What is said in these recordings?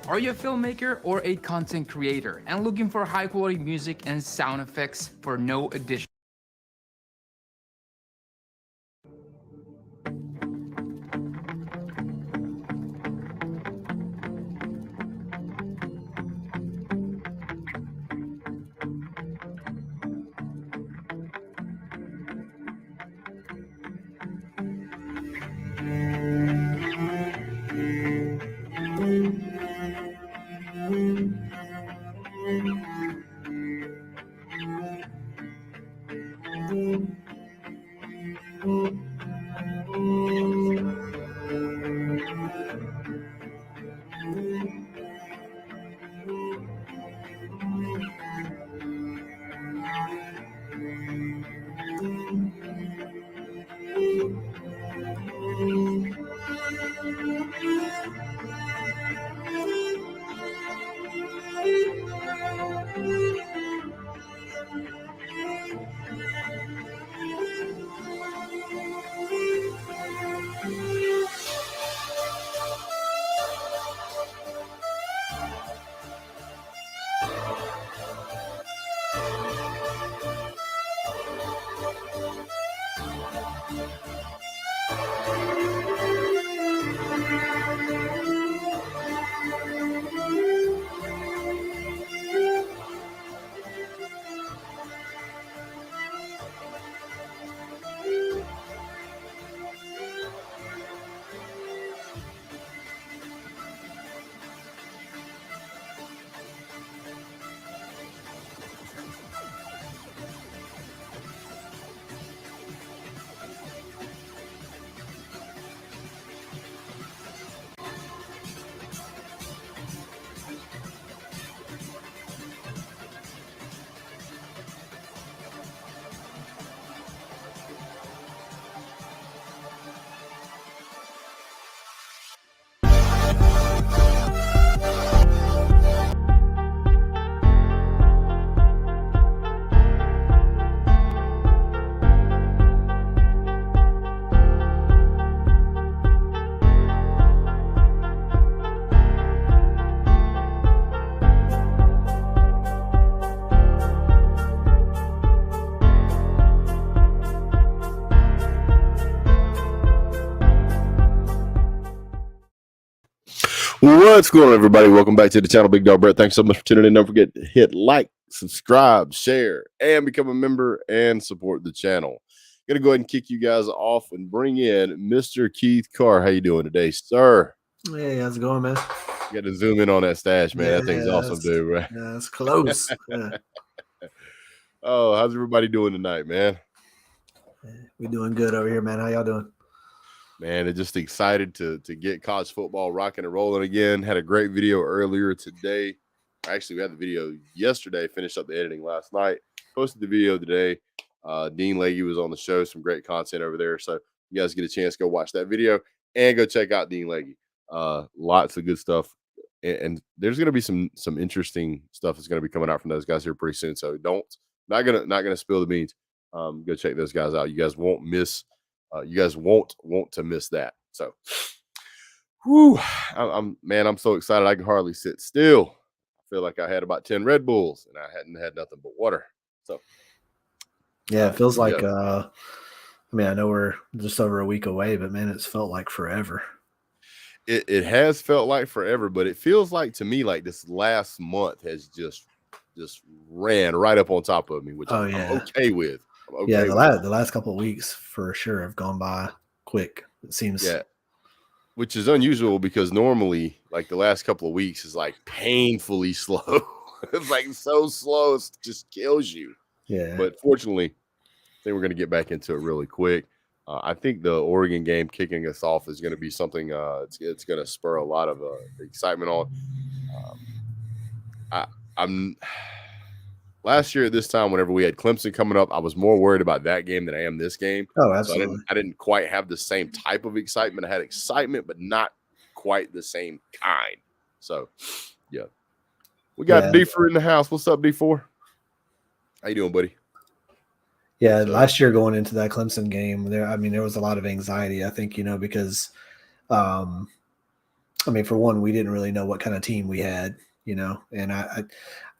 Are you a filmmaker or a content creator and looking for high quality music and sound effects for no additional? What's going on, everybody? Welcome back to the channel. Big Dog Brett. Thanks so much for tuning in. Don't forget to hit like, subscribe, share, and become a member and support the channel. Gonna go ahead and kick you guys off and bring in Mr. Keith Carr. How you doing today, sir? Hey, how's it going, man? You got to zoom in on that stash, man. That thing's awesome, dude. Right? Yeah, it's close. Yeah. Oh, how's everybody doing tonight, man? We doing good over here, man. How y'all doing? Man, I'm just excited to get college football rocking and rolling again. Had a great video earlier today. Actually, we had the video yesterday, finished up the editing last night, posted the video today. Dean Legge was on the show, some great content over there. So you guys get a chance, go watch that video and go check out Dean Legge. Lots of good stuff. And there's going to be some interesting stuff that's going to be coming out from those guys here pretty soon. So not gonna spill the beans. Go check those guys out. You guys won't miss. You guys won't want to miss that. So, I'm so excited. I can hardly sit still. I feel like I had about 10 Red Bulls and I hadn't had nothing but water. So, yeah, it feels like. I mean, I know we're just over a week away, but man, it's felt like forever. It has felt like forever, but it feels like to me like this last month has just ran right up on top of me, which I'm okay with. Okay, the last couple of weeks for sure have gone by quick. It seems. Yeah, which is unusual because normally, like the last couple of weeks is like painfully slow. It's like so slow, it just kills you. Yeah. But fortunately, I think we're going to get back into it really quick. I think the Oregon game kicking us off is going to be something. It's going to spur a lot of excitement on. I'm. Last year at this time, whenever we had Clemson coming up, I was more worried about that game than I am this game. Oh, absolutely. So I didn't quite have the same type of excitement. I had excitement, but not quite the same kind. So, yeah. We got D4 in the house. What's up, D4? How you doing, buddy? Yeah, last year going into that Clemson game, there was a lot of anxiety, I think, because, for one, we didn't really know what kind of team we had, and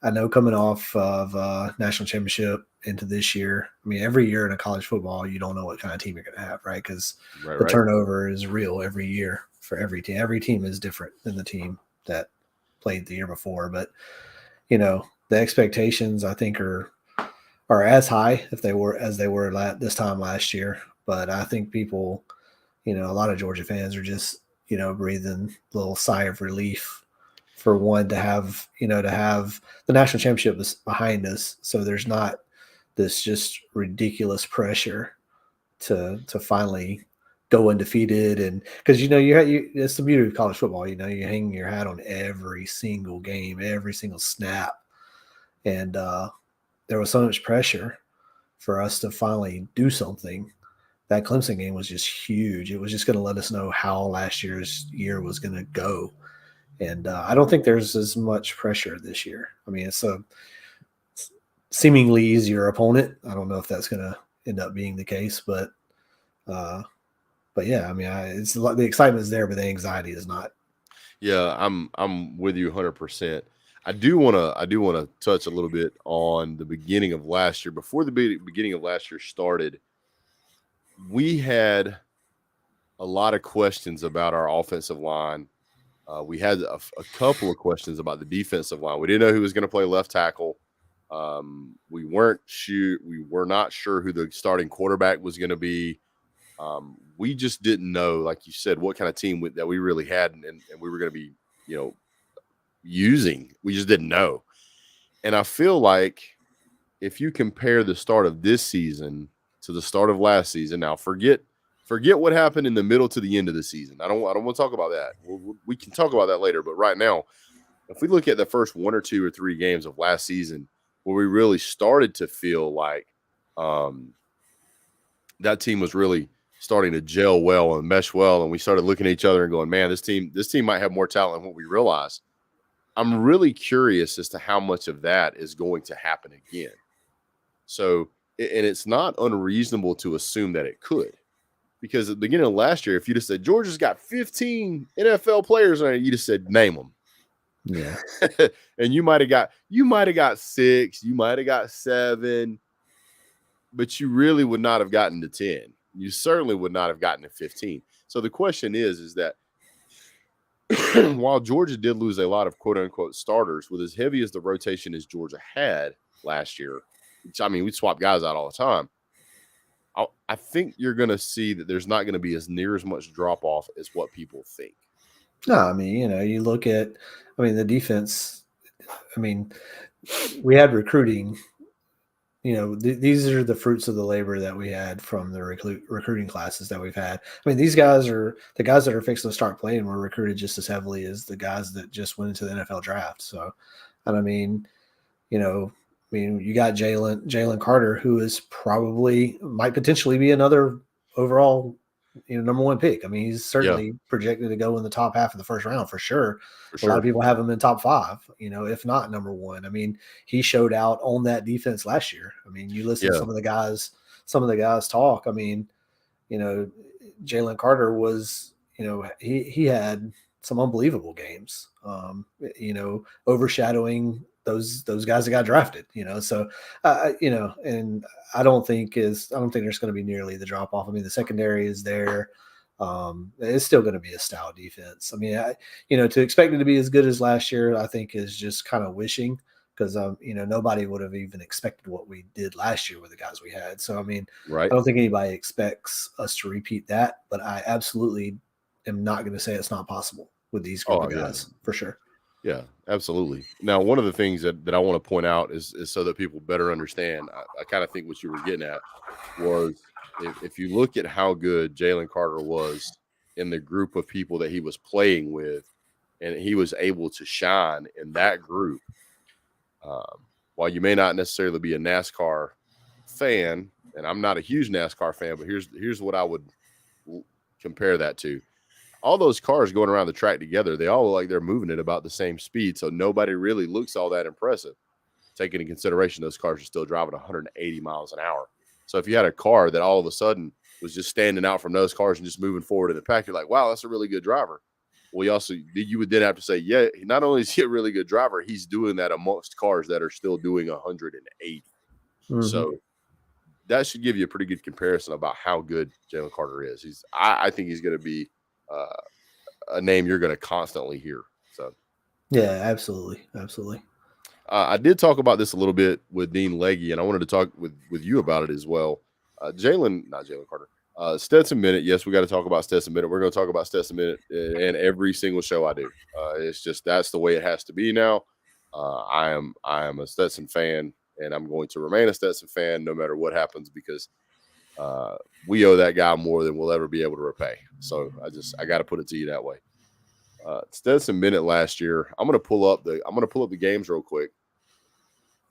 I know coming off of national championship into this year, every year in a college football, you don't know what kind of team you're going to have, right? Because the turnover is real every year for every team. Every team is different than the team that played the year before. But, the expectations, I think, are as high as they were this time last year. But I think people, a lot of Georgia fans are just, breathing a little sigh of relief for one to have the national championship is behind us. So there's not this just ridiculous pressure to finally go undefeated, and because it's the beauty of college football. You hang your hat on every single game, every single snap, and there was so much pressure for us to finally do something. That Clemson game was just huge. It was just going to let us know how last year's year was going to go, and I don't think there's as much pressure this year. I mean, it's a seemingly easier opponent. I don't know if that's going to end up being the case, but yeah, I mean, it's the excitement is there, but the anxiety is not. Yeah, I'm with you 100%. I do want to touch a little bit on the beginning of last year. Before the beginning of last year started, we had a lot of questions about our offensive line. We had a couple of questions about the defensive line. We didn't know who was going to play left tackle. We were not sure who the starting quarterback was going to be. We just didn't know, like you said, what kind of team that we really had and we were going to be, using. We just didn't know. And I feel like if you compare the start of this season to the start of last season, now forget what happened in the middle to the end of the season. I don't want to talk about that. We can talk about that later. But right now, if we look at the first 1 or 2 or 3 games of last season, where we really started to feel like that team was really starting to gel well and mesh well, and we started looking at each other and going, man, this team might have more talent than what we realize. I'm really curious as to how much of that is going to happen again. So, and it's not unreasonable to assume that it could, because at the beginning of last year, if you just said Georgia's got 15 NFL players on it, you just said name them. Yeah, and you might have got 6, you might have got 7, but you really would not have gotten to 10. You certainly would not have gotten to 15. So the question is that while Georgia did lose a lot of quote unquote starters, with as heavy as the rotation as Georgia had last year, which, I mean, we swap guys out all the time, I think you're going to see that there's not going to be near as much drop off as what people think. No, I mean, you look at, the defense. I mean, we had recruiting. These are the fruits of the labor that we had from the recruiting classes that we've had. I mean, these guys are the guys that are fixing to start playing were recruited just as heavily as the guys that just went into the NFL draft. So, and you got Jalen Carter, who is might potentially be another overall, number 1 pick. I mean, he's certainly projected to go in the top half of the first round for sure. A lot of people have him in top 5, if not number 1. I mean, he showed out on that defense last year. I mean, you listen to some of the guys talk. I mean, Jalen Carter was, he had some unbelievable games, overshadowing those guys that got drafted, so, and I don't think there's going to be nearly the drop off. I mean, the secondary is there. It's still going to be a stout defense. I mean, to expect it to be as good as last year, I think is just kind of wishing, because, nobody would have even expected what we did last year with the guys we had. So, I mean, I don't think anybody expects us to repeat that, but I absolutely am not going to say it's not possible with these group of guys, for sure. Yeah, absolutely. Now, one of the things that I want to point out is so that people better understand, I kind of think what you were getting at was if you look at how good Jalen Carter was in the group of people that he was playing with, and he was able to shine in that group, while you may not necessarily be a NASCAR fan, and I'm not a huge NASCAR fan, but here's what I would compare that to. All those cars going around the track together, they all look like they're moving at about the same speed. So nobody really looks all that impressive. Taking into consideration, those cars are still driving 180 miles an hour. So if you had a car that all of a sudden was just standing out from those cars and just moving forward in the pack, you're like, wow, that's a really good driver. Well, you would then have to say, yeah, not only is he a really good driver, he's doing that amongst cars that are still doing 180. Mm-hmm. So that should give you a pretty good comparison about how good Jalen Carter is. I think he's going to be a name you're going to constantly hear. So, yeah, absolutely. I did talk about this a little bit with Dean Legge, and I wanted to talk with you about it as well. Not Jalen Carter. Stetson Bennett. Yes, we got to talk about Stetson Bennett. We're going to talk about Stetson Bennett in every single show I do. It's just that's the way it has to be now. I am a Stetson fan, and I'm going to remain a Stetson fan no matter what happens, because we owe that guy more than we'll ever be able to repay. So I got to put it to you that way. Stetson Bennett last year. I'm gonna pull up the games real quick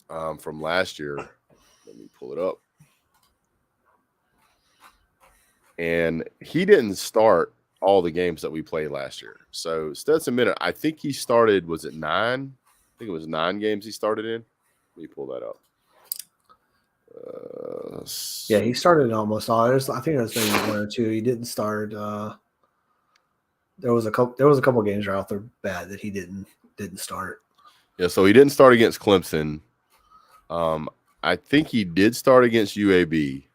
from last year. Let me pull it up. And he didn't start all the games that we played last year. So Stetson Bennett, I think he started. Was it 9? I think it was 9 games he started in. Let me pull that up. Yeah, he started almost all. I think it was maybe 1 or 2. He didn't start. There was a couple games right off the bat that he didn't start. Yeah, so he didn't start against Clemson. I think he did start against UAB,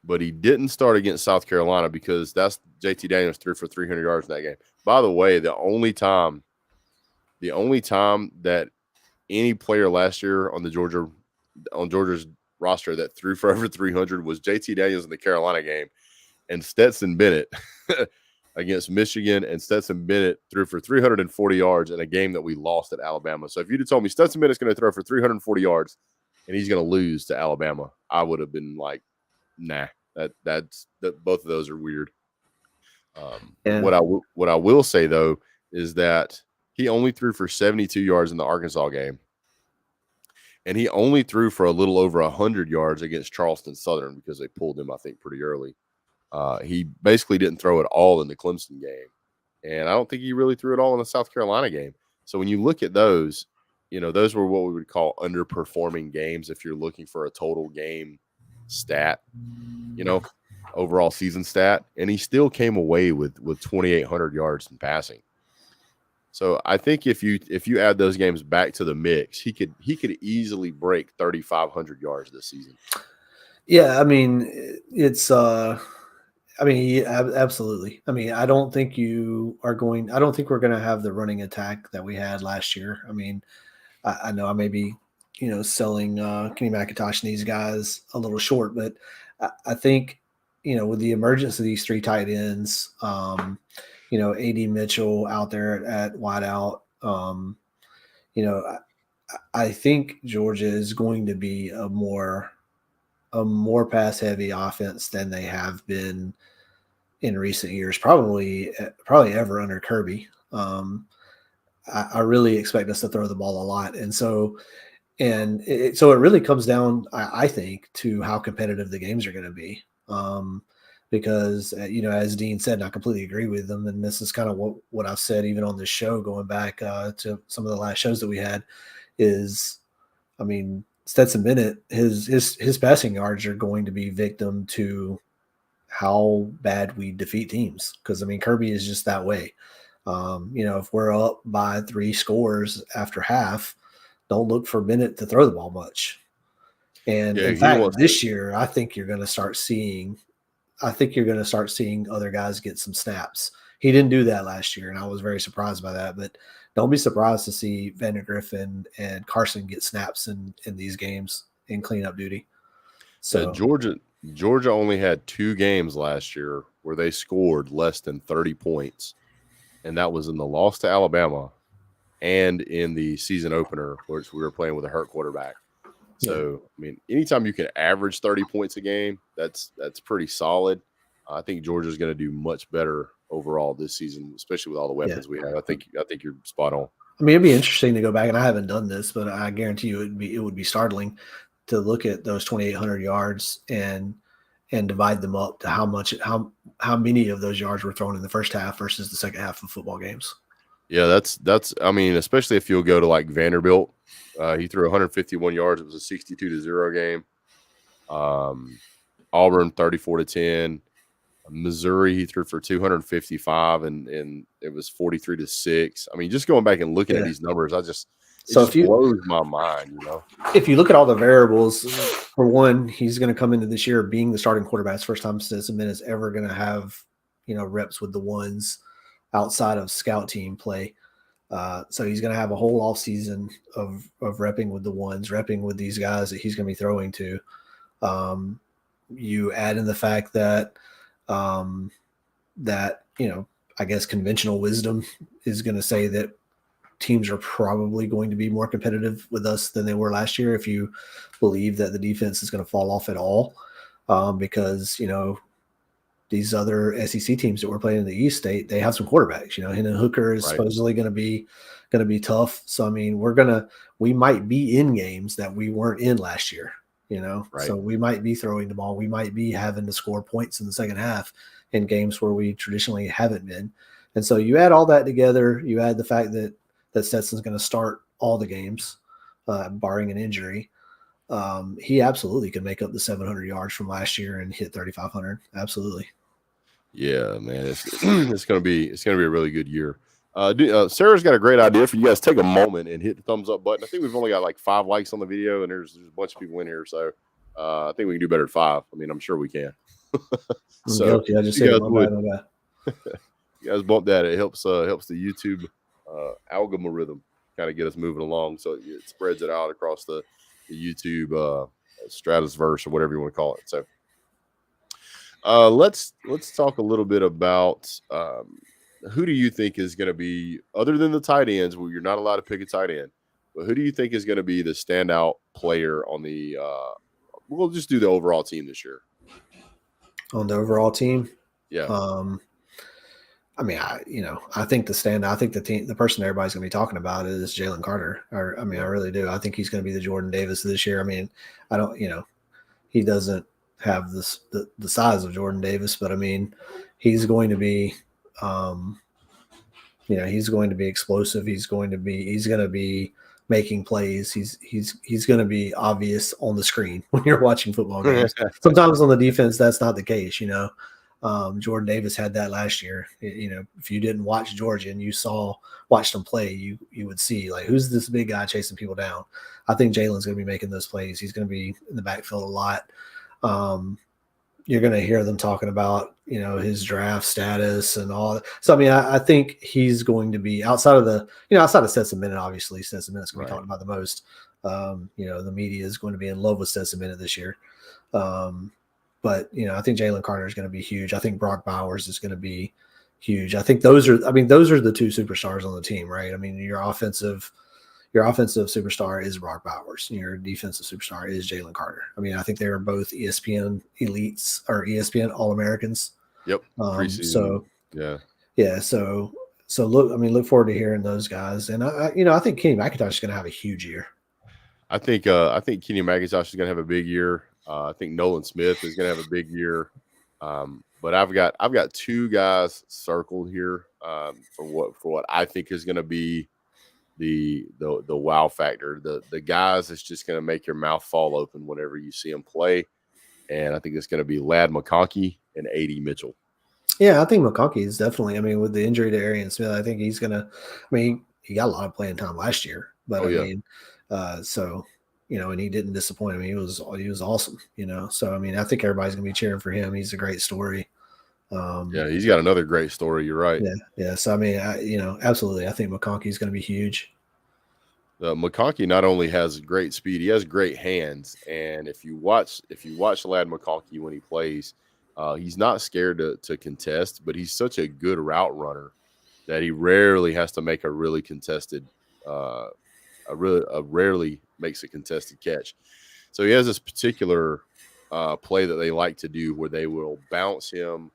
but he didn't start against South Carolina because that's JT Daniels threw for 300 yards in that game. By the way, the only time that any player last year on Georgia's roster that threw for over 300 was JT Daniels in the Carolina game, and Stetson Bennett against Michigan, and Stetson Bennett threw for 340 yards in a game that we lost at Alabama. So if you'd have told me Stetson Bennett's going to throw for 340 yards and he's going to lose to Alabama, I would have been like, nah, that's both of those are weird. What I will say though is that he only threw for 72 yards in the Arkansas game, and he only threw for a little over 100 yards against Charleston Southern because they pulled him, I think, pretty early. He basically didn't throw it all in the Clemson game, and I don't think he really threw it all in the South Carolina game. So when you look at those, those were what we would call underperforming games if you're looking for a total game stat, overall season stat, and he still came away with 2,800 yards in passing. So I think if you add those games back to the mix, he could easily break 3,500 yards this season. Yeah, I mean, it's absolutely. I mean, I don't think we're going to have the running attack that we had last year. I mean, I know I may be, selling Kenny McIntosh and these guys a little short, but I think, with the emergence of these 3 tight ends, A.D. Mitchell out there at wideout, I think Georgia is going to be a more pass heavy offense than they have been in recent years, probably ever under Kirby. I really expect us to throw the ball a lot. And so it really comes down, I think, to how competitive the games are going to be. Because, as Dean said, and I completely agree with him, and this is kind of what I've said even on this show, going back to some of the last shows that we had, is, I mean, Stetson Bennett, his passing yards are going to be victim to how bad we defeat teams. Because, I mean, Kirby is just that way. If we're up by 3 scores after half, don't look for Bennett to throw the ball much. And in fact, this year, I think you're going to start seeing other guys get some snaps. He didn't do that last year, and I was very surprised by that. But don't be surprised to see Vandegrift and Carson get snaps in these games in cleanup duty. So Georgia only had 2 games last year where they scored less than 30 points, and that was in the loss to Alabama and in the season opener, which we were playing with a hurt quarterback. So, I mean, anytime you can average 30 points a game, that's pretty solid. I think Georgia's going to do much better overall this season, especially with all the weapons we have. I think you're spot on. I mean, it'd be interesting to go back, and I haven't done this, but I guarantee you it would be startling to look at those 2,800 yards and divide them up to how many of those yards were thrown in the first half versus the second half of football games. Yeah, that's I mean, especially if you'll go to like Vanderbilt. He threw 151 yards. It was a 62-0 game. Auburn 34-10. Missouri, he threw for 255, and it was 43-6. I mean, just going back and looking at these numbers, it just blows my mind. If you look at all the variables, for one, he's going to come into this year being the starting quarterback. It's the first time Stetson Bennett is ever going to have reps with the ones outside of scout team play. So he's going to have a whole off season of repping with the ones, repping with these guys that he's going to be throwing to. You add in the fact that I guess conventional wisdom is going to say that teams are probably going to be more competitive with us than they were last year. If you believe that the defense is going to fall off at all, because these other SEC teams that we're playing in the East State, they have some quarterbacks. Hendon Hooker is supposedly going to be tough. So I mean, we might be in games that we weren't in last year. So we might be throwing the ball. We might be having to score points in the second half in games where we traditionally haven't been. And so you add all that together. You add the fact that Stetson's going to start all the games, barring an injury. He absolutely could make up the 700 yards from last year and hit 3,500. Absolutely. Yeah, man, it's gonna be a really good year. Sarah's got a great idea for you guys. Take a moment and hit the thumbs up button. I think we've only got like 5 likes on the video, and there's a bunch of people in here, so I think we can do better than 5. I mean, I'm sure we can. So guilty. I just said you guys bump that. It helps the YouTube algorithm kind of get us moving along, so it spreads it out across the YouTube stratosphere or whatever you want to call it. So let's talk a little bit about who do you think is going to be, other than the tight ends, where you're not allowed to pick a tight end, but who do you think is going to be the standout player on the we'll just do the overall team this year. On the overall team? Yeah. I mean, I think the person everybody's going to be talking about is Jalen Carter. I really do. I think he's going to be the Jordan Davis this year. I mean, I don't, he doesn't have the size of Jordan Davis, but I mean, he's going to be, he's going to be explosive. He's going to be making plays. He's going to be obvious on the screen when you're watching football games. Sometimes on the defense, that's not the case, Jordan Davis had that last year. If you didn't watch Georgia and you watched them play, you would see like, who's this big guy chasing people down? I think Jalen's going to be making those plays. He's going to be in the backfield a lot. You're going to hear them talking about, his draft status and all that. So, I mean, I think he's going to be outside of Stetson Bennett, obviously. Stetson Bennett's going to be talking about the most. The media is going to be in love with Stetson Bennett this year. But, I think Jalen Carter is going to be huge. I think Brock Bowers is going to be huge. I think those are the 2 superstars on the team, right? I mean, your offensive superstar is Brock Bowers. Your defensive superstar is Jalen Carter. I mean, I think they are both ESPN elites or ESPN All-Americans. Yep. So look forward to hearing those guys. And I think Kenny McIntosh is going to have a huge year. I think Kenny McIntosh is going to have a big year. I think Nolan Smith is going to have a big year. But I've got 2 guys circled here for what I think is going to be the wow factor. The guys that's just going to make your mouth fall open whenever you see them play. And I think it's going to be Ladd McConkey and A.D. Mitchell. Yeah, I think McConkey is definitely. I mean, with the injury to Arian Smith, I think he's going to. I mean, he got a lot of playing time last year, but and he didn't disappoint. I mean, he was awesome. So I mean, I think everybody's going to be cheering for him. He's a great story. He's got another great story. You're right. Yeah. So I mean, absolutely. I think McConkey's going to be huge. McConkey not only has great speed, he has great hands. And if you watch Ladd McConkey when he plays, he's not scared to contest, but he's such a good route runner that he rarely has to make a really contested, rarely makes a contested catch. So he has this particular play that they like to do where they will bounce him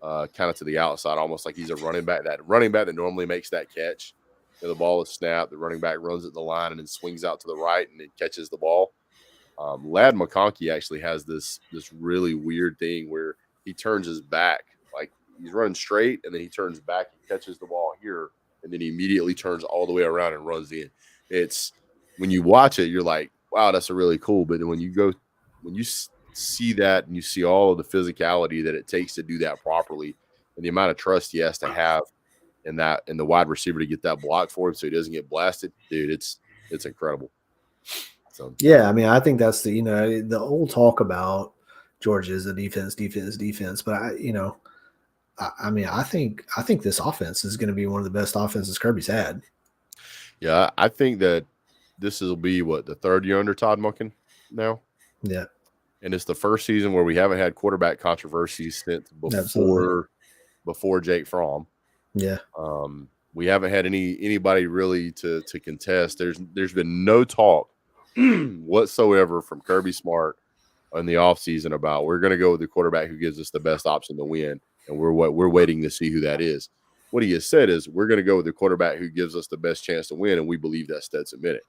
kind of to the outside, almost like he's a running back. That running back that normally makes that catch. The ball is snapped. The running back runs at the line and then swings out to the right and then catches the ball. Ladd McConkey actually has this really weird thing where he turns his back, like he's running straight, and then he turns back and catches the ball here, and then he immediately turns all the way around and runs in. It's when you watch it, you're like, wow, that's a really cool. But then when you see that and you see all of the physicality that it takes to do that properly, and the amount of trust he has to have in the wide receiver to get that block for him so he doesn't get blasted, dude, it's incredible. So yeah, I mean, I think that's the old talk about Georgia is the defense, but I think this offense is going to be one of the best offenses Kirby's had. Yeah, I think that this will be the 3rd year under Todd Monken now. Yeah, and it's the first season where we haven't had quarterback controversies since before Jake Fromm. Yeah. We haven't had anybody really to contest. There's been no talk whatsoever from Kirby Smart in the offseason about we're going to go with the quarterback who gives us the best option to win, and we're waiting to see who that is. What he has said is we're going to go with the quarterback who gives us the best chance to win, and we believe that's Stetson Bennett.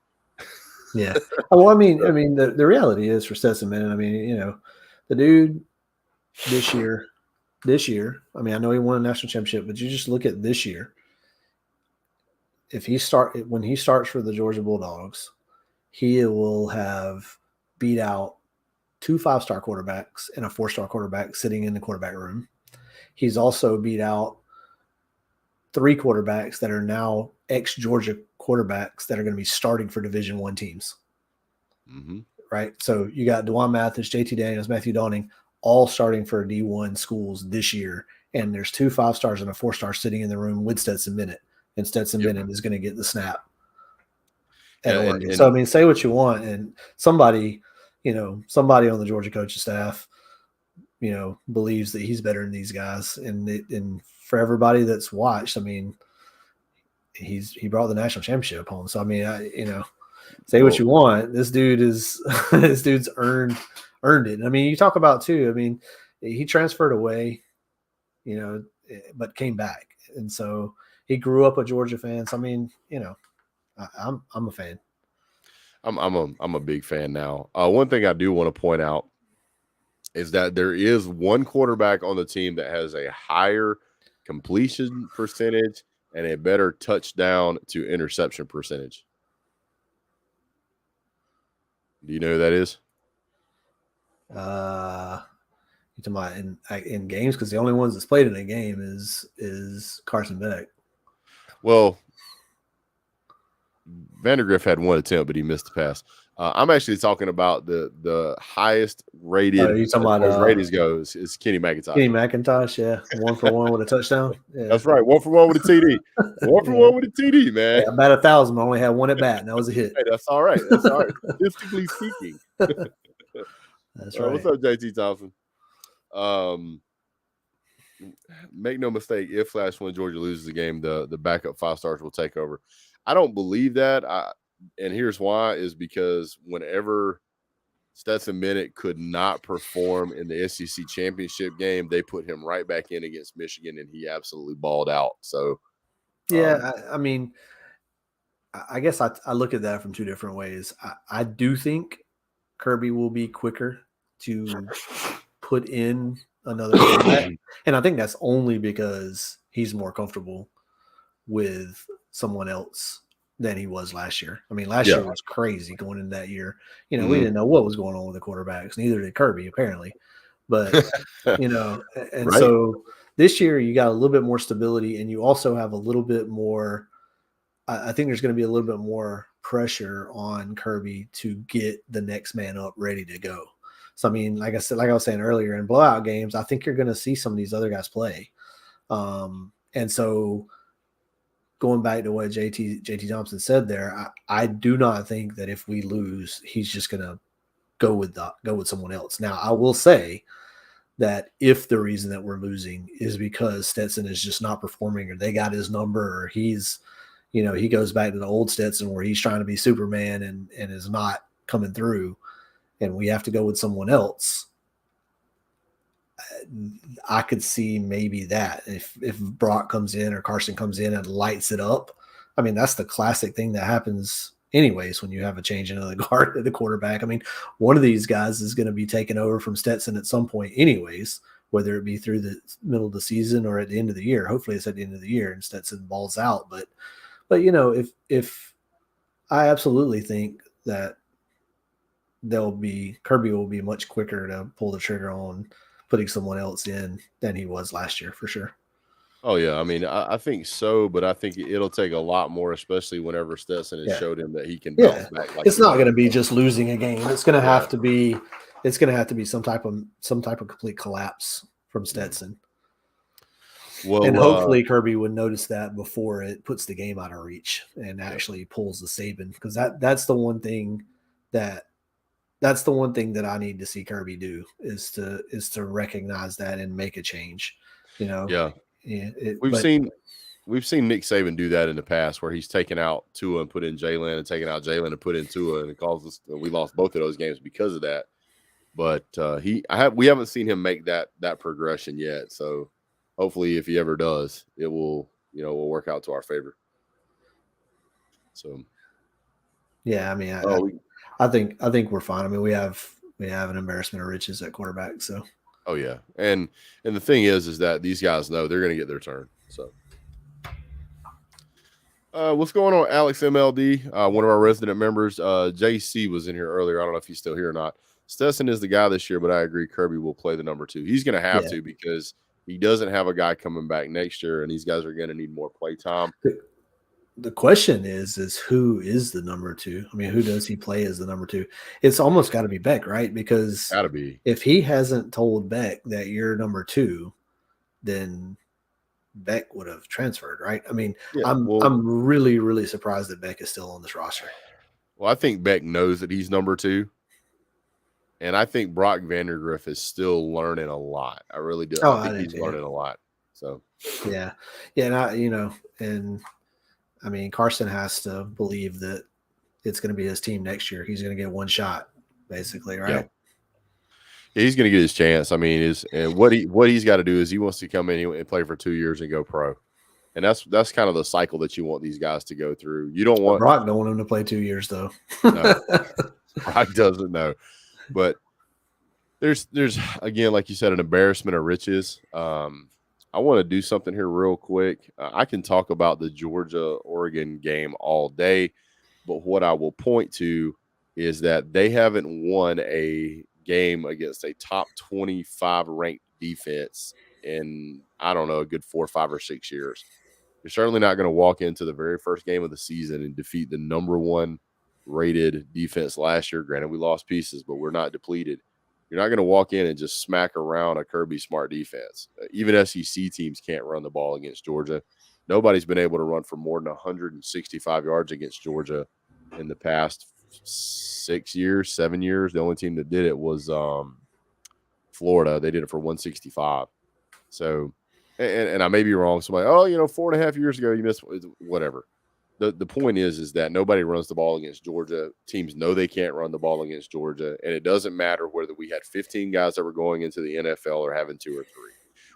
Yeah. Well, I mean, the reality is for Stetson Bennett, I mean, the dude this year, I mean, I know he won a national championship, but you just look at this year. When he starts for the Georgia Bulldogs, he will have beat out 2 5-star quarterbacks and a 4-star quarterback sitting in the quarterback room. He's also beat out 3 quarterbacks that are now ex-Georgia quarterbacks that are going to be starting for Division I teams. Mm-hmm. Right? So you got DeJuan Mathis, JT Daniels, Matthew Downing, all starting for D1 schools this year. And there's 2 5-stars and a 4-star sitting in the room with Stetson Bennett. And Stetson Bennett is going to get the snap at Oregon. So, I mean, say what you want. And somebody on the Georgia coaching staff, believes that he's better than these guys. And for everybody that's watched, I mean, he brought the national championship home. So, I mean, say what you want. This dude's earned it. I mean, you talk about too. I mean, he transferred away, but came back, and so he grew up a Georgia fan. So, I mean, I'm a fan. I'm a big fan now. One thing I do want to point out is that there is one quarterback on the team that has a higher completion percentage and a better touchdown to interception percentage. Do you know who that is? You talking about in games? Because the only ones that's played in a game is Carson Bennett. Well, Vandergriff had 1 attempt, but he missed the pass. I'm actually talking about the highest rated you talking about ratings goes is Kenny McIntosh. Kenny McIntosh, yeah, 1 for 1 with a touchdown. Yeah. That's right, 1 for 1 with a TD. 1 for 1 with a TD, man. Hey, about 1,000, I only had 1 at bat, and that was a hit. Hey, that's all right. That's all right. Statistically speaking. That's right. What's up, JT Thompson? Make no mistake, if when Georgia loses the game, the backup 5-stars will take over. I don't believe that. And here's why, is because whenever Stetson Bennett could not perform in the SEC championship game, they put him right back in against Michigan, and he absolutely balled out. So, yeah, I mean, I guess I look at that from 2 different ways. I do think Kirby will be quicker to put in another quarterback, and I think that's only because he's more comfortable with someone else than he was last year. I mean, last year was crazy going into that year. We didn't know what was going on with the quarterbacks. Neither did Kirby, apparently. But, and so this year you got a little bit more stability, and you also have a little bit more – I think there's going to be a little bit more pressure on Kirby to get the next man up ready to go. So, I mean, like I was saying earlier, in blowout games, I think you're going to see some of these other guys play. And so – going back to what JT Thompson said there, I do not think that if we lose, he's just going to go with someone else. Now, I will say that if the reason that we're losing is because Stetson is just not performing, or they got his number, or he's, he goes back to the old Stetson where he's trying to be Superman and is not coming through, and we have to go with someone else, I could see maybe that if Brock comes in or Carson comes in and lights it up. I mean, that's the classic thing that happens anyways when you have a change into the quarterback. I mean, one of these guys is going to be taken over from Stetson at some point anyways, whether it be through the middle of the season or at the end of the year. Hopefully it's at the end of the year and Stetson balls out. But if I absolutely think that Kirby will be much quicker to pull the trigger on putting someone else in than he was last year, for sure. Oh, yeah. I mean, I think so, but I think it'll take a lot more, especially whenever Stetson has showed him that he can bounce back. It's not going to be just losing a game. It's going to have to be some type of complete collapse from Stetson. Well, and hopefully Kirby would notice that before it puts the game out of reach and actually pulls the Saban, because that's the one thing that I need to see Kirby do is to recognize that and make a change. We've seen Nick Saban do that in the past, where he's taken out Tua and put in Jalen, and taken out Jalen and put in Tua, and we lost both of those games because of that. but we haven't seen him make that progression yet. So hopefully, if he ever does, it will will work out to our favor. So yeah, I mean, I think we're fine. I mean, we have an embarrassment of riches at quarterback. So oh yeah, and the thing is that these guys know they're going to get their turn. So. What's going on, Alex MLD? One of our resident members, JC was in here earlier. I don't know if he's still here or not. Stetson is the guy this year, but I agree Kirby will play the number 2. He's going to have to because he doesn't have a guy coming back next year, and these guys are going to need more play time. The question is who is the number 2? I mean, who does he play as the number 2? It's almost got to be Beck, right? Because gotta be. If he hasn't told Beck that you're number 2, then Beck would have transferred, right? I mean, I'm really, really surprised that Beck is still on this roster. Well, I think Beck knows that he's number 2. And I think Brock Vandergriff is still learning a lot. I really do. I think he's learning a lot. So yeah. And I mean, Carson has to believe that it's going to be his team next year. He's going to get one shot, basically, right? Yeah, he's going to get his chance. I mean, what he's got to do is he wants to come in and play for 2 years and go pro, and that's kind of the cycle that you want these guys to go through. You don't want Brock. Don't want him to play 2 years though. No, Brock doesn't know, but there's again, like you said, an embarrassment of riches. I want to do something here real quick. I can talk about the Georgia-Oregon game all day, but what I will point to is that they haven't won a game against a top 25 ranked defense in, I don't know, a good 4, 5, or 6 years. You're certainly not going to walk into the very first game of the season and defeat the number 1 rated defense last year. Granted, we lost pieces, but we're not depleted. You're not going to walk in and just smack around a Kirby Smart defense. Even SEC teams can't run the ball against Georgia. Nobody's been able to run for more than 165 yards against Georgia in the past 6 years, 7 years. The only team that did it was Florida. They did it for 165. So, and I may be wrong. Somebody, 4.5 years ago you missed, whatever. The point is that nobody runs the ball against Georgia. Teams know they can't run the ball against Georgia, and it doesn't matter whether we had 15 guys that were going into the NFL or having 2 or 3.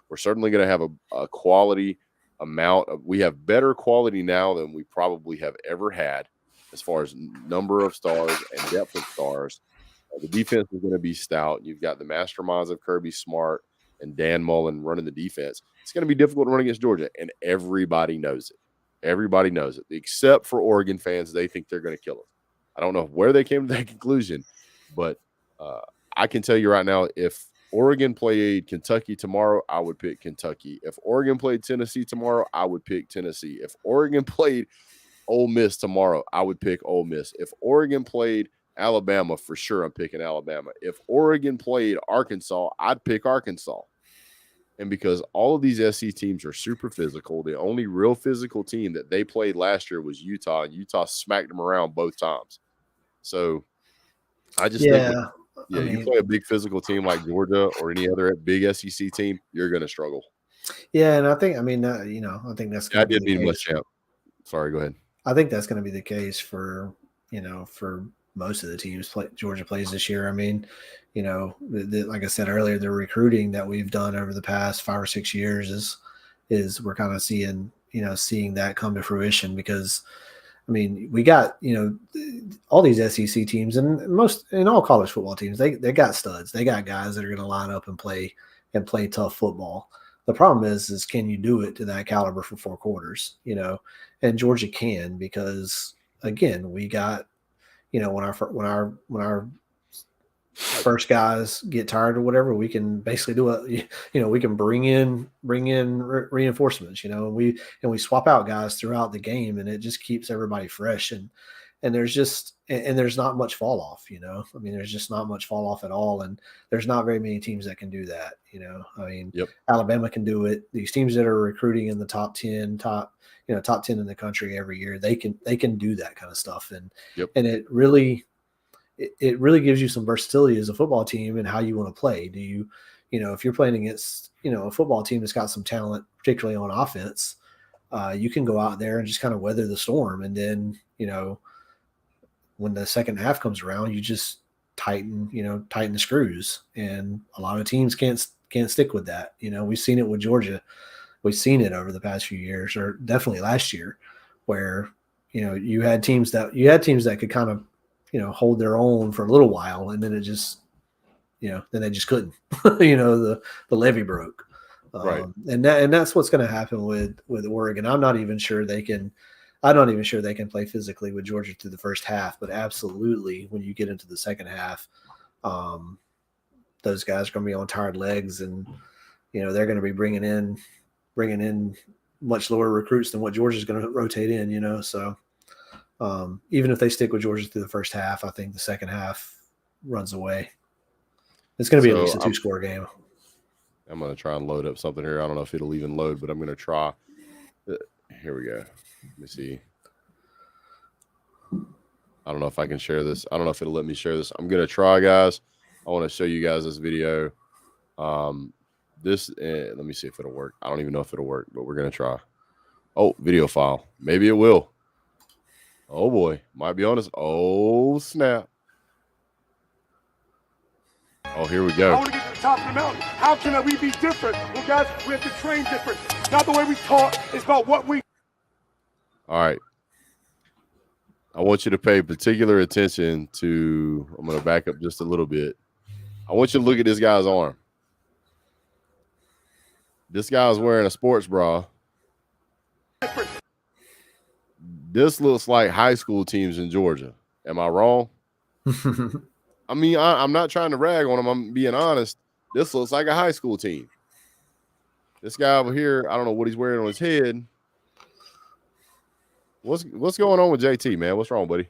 We're certainly going to have a quality amount of. We have better quality now than we probably have ever had, as far as number of stars and depth of stars. The defense is going to be stout. You've got the masterminds of Kirby Smart and Dan Mullen running the defense. It's going to be difficult to run against Georgia, and everybody knows it. Everybody knows it, except for Oregon fans. They think they're going to kill us. I don't know where they came to that conclusion, but I can tell you right now, if Oregon played Kentucky tomorrow, I would pick Kentucky. If Oregon played Tennessee tomorrow, I would pick Tennessee. If Oregon played Ole Miss tomorrow, I would pick Ole Miss. If Oregon played Alabama, for sure I'm picking Alabama. If Oregon played Arkansas, I'd pick Arkansas. And because all of these SC teams are super physical, the only real physical team that they played last year was Utah, and Utah smacked them around both times. So I just think you play a big physical team like Georgia or any other big SEC team, you're going to struggle. Yeah, and I think, I think that's going to be the case. Champ. Sorry, go ahead. I think that's going to be the case for most of the teams Georgia plays this year. I mean, like I said earlier, the recruiting that we've done over the past 5 or 6 years is we're kind of seeing that come to fruition, because I mean, we got, all these SEC teams and all college football teams, they got studs. They got guys that are going to line up and play tough football. The problem is can you do it to that caliber for 4 quarters, and Georgia can, because again, we got, when our first guys get tired or whatever, we can basically we can bring in reinforcements, and we swap out guys throughout the game, and it just keeps everybody fresh. And there's not much fall off, I mean, there's just not much fall off at all. And there's not very many teams that can do that. I mean, Alabama can do it. These teams that are recruiting in the top 10 in the country every year, they can do that kind of stuff. And it really gives you some versatility as a football team and how you want to play. Do you, if you're playing against, a football team that's got some talent, particularly on offense, you can go out there and just kind of weather the storm. And then, when the second half comes around, you just tighten the screws, and a lot of teams can't stick with that. We've seen it with Georgia. We've seen it over the past few years, or definitely last year, where you had teams that could kind of hold their own for a little while, and then it just then they just couldn't. The levee broke. Right. And that's what's going to happen with Oregon. I'm not even sure they can play physically with Georgia through the first half, but absolutely when you get into the second half, those guys are going to be on tired legs, and they're going to be bringing in much lower recruits than what Georgia's going to rotate in. So even if they stick with Georgia through the first half, I think the second half runs away. It's going to be at least a 2-score game. I'm going to try and load up something here. I don't know if it'll even load, but I'm going to try. Here we go. Let me see. I don't know if I can share this. I don't know if it'll let me share this. I'm going to try, guys. I want to show you guys this video. Let me see if it'll work. I don't even know if it'll work, but we're going to try. Oh, video file. Maybe it will. Oh, boy. Might be on this. Oh, snap. Oh, here we go. I want to get to the top of the mountain. How can we be different? Well, guys, we have to train different. Not the way we taught. It's about what we. All right. I want you to pay particular attention to, I'm going to back up just a little bit. I want you to look at this guy's arm. This guy's wearing a sports bra. This looks like high school teams in Georgia. Am I wrong? I mean, I'm not trying to rag on him. I'm being honest. This looks like a high school team. This guy over here, I don't know what he's wearing on his head. What's going on with JT, man? What's wrong, buddy?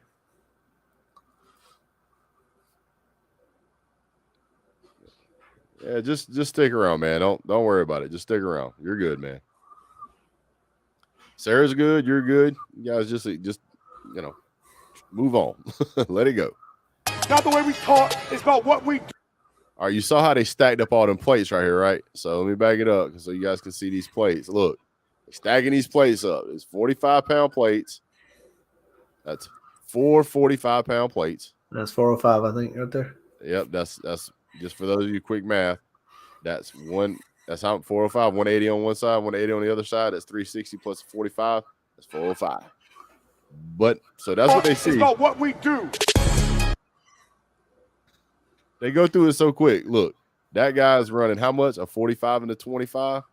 Yeah, just stick around, man. Don't worry about it. Just stick around. You're good, man. Sarah's good. You're good. You guys just move on. Let it go. Not the way we taught. It's about what we do. All right, you saw how they stacked up all them plates right here, right? So let me back it up so you guys can see these plates. Look, they're stacking these plates up. It's 45-pound plates. That's 4 45-pound plates. That's 405, I think, right there. Yep, that's just for those of you quick math. That's how 405, 180 on one side, 180 on the other side. That's 360 plus 45. That's 405. But so that's what they see. It's about what we do. They go through it so quick. Look, that guy's running how much? A 45 and a 25?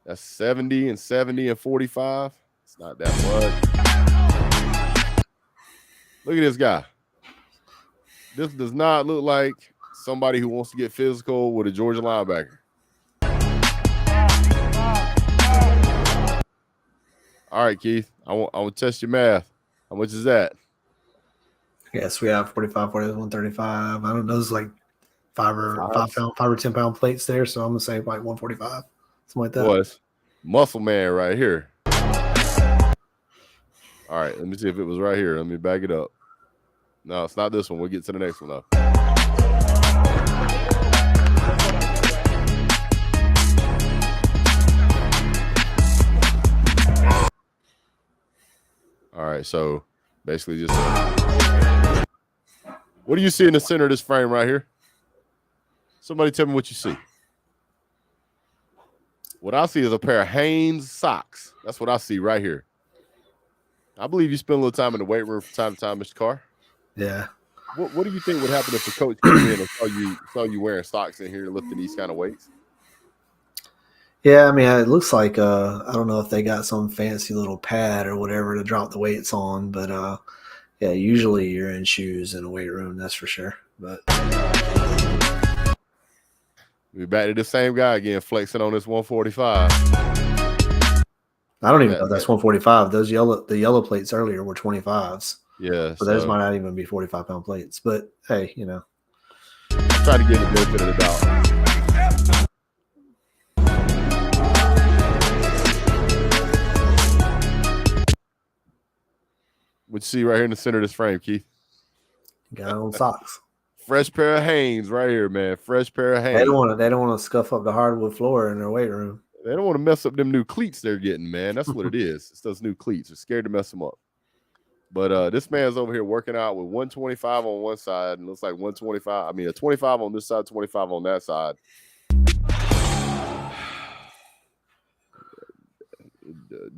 That's 70 and 70 and 45. It's not that much. Look at this guy. This does not look like somebody who wants to get physical with a Georgia linebacker. All right, Keith. I want to test your math. How much is that? Yes, we have 45, 40, 135. I don't know. There's like 5 or 10 pound plates there. So I'm going to say like 145, something like that. Was muscle man right here. All right. Let me see if it was right here. Let me back it up. No, it's not this one. We'll get to the next one, though. All right. So basically just what do you see in the center of this frame right here? Somebody tell me what you see. What I see is a pair of Hanes socks. That's what I see right here. I believe you spend a little time in the weight room from time to time, Mr. Carr. Yeah. What do you think would happen if the coach came in and saw you wearing socks in here lifting these kind of weights? Yeah, I mean, it looks like I don't know if they got some fancy little pad or whatever to drop the weights on, but yeah, usually you're in shoes in a weight room, that's for sure. But we're back to the same guy again, flexing on this 145. I don't even know if that's 145. The yellow plates earlier were 25s. Yeah. So those might not even be 45-pound plates. But hey, I'm trying to get the benefit of the doubt. What you see right here in the center of this frame, Keith? Got on socks. Fresh pair of Hanes right here, man. Fresh pair of Hanes. They don't want to scuff up the hardwood floor in their weight room. They don't want to mess up them new cleats they're getting, man. That's what it is. It's those new cleats. They're scared to mess them up. But this man's over here working out with 125 on one side and looks like 125. I mean, a 25 on this side, 25 on that side.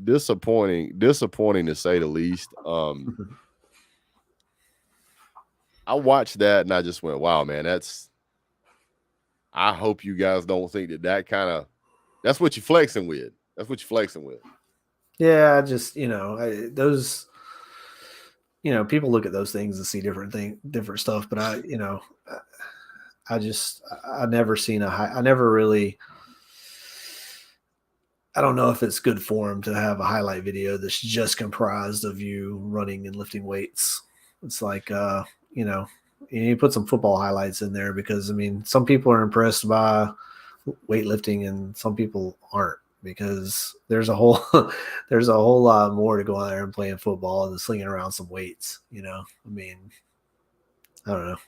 Disappointing to say the least. I watched that and I just went, wow, man, I hope you guys don't think that's what you're flexing with. That's what you're flexing with. Yeah, I just, those, people look at those things and see different stuff, but I never seen I never really, I don't know if it's good form to have a highlight video that's just comprised of you running and lifting weights. It's like, you put some football highlights in there because, I mean, some people are impressed by weightlifting and some people aren't, because there's a whole lot more to go out there and playing football than slinging around some weights. I mean, I don't know.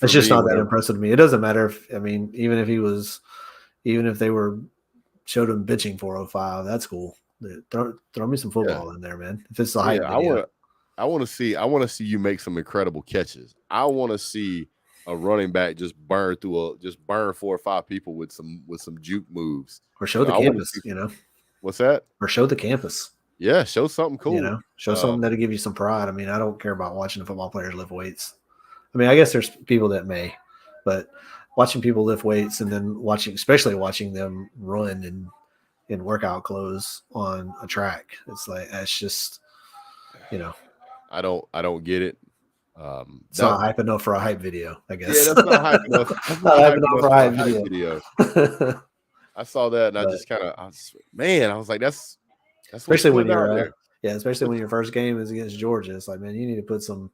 It's just not that impressive to me. It doesn't matter even if they showed him bitching 405, that's cool. Throw me some football in there, man. If it's the hype video. I want to see you make some incredible catches. I want to see a running back just burn 4 or 5 people with some juke moves. Or show the campus, What's that? Or show the campus. Yeah, show something cool. Show something that'll give you some pride. I mean, I don't care about watching the football players lift weights. I mean, I guess there's people that may, but watching people lift weights and then especially watching them run in workout clothes on a track, it's like, that's just, I don't get it. It's not hype enough for a hype video, I guess. Yeah, that's not hype enough. That's not hype enough for a hype video. I saw that and I was like, that's especially when you're especially when your first game is against Georgia. It's like, man, you need to put some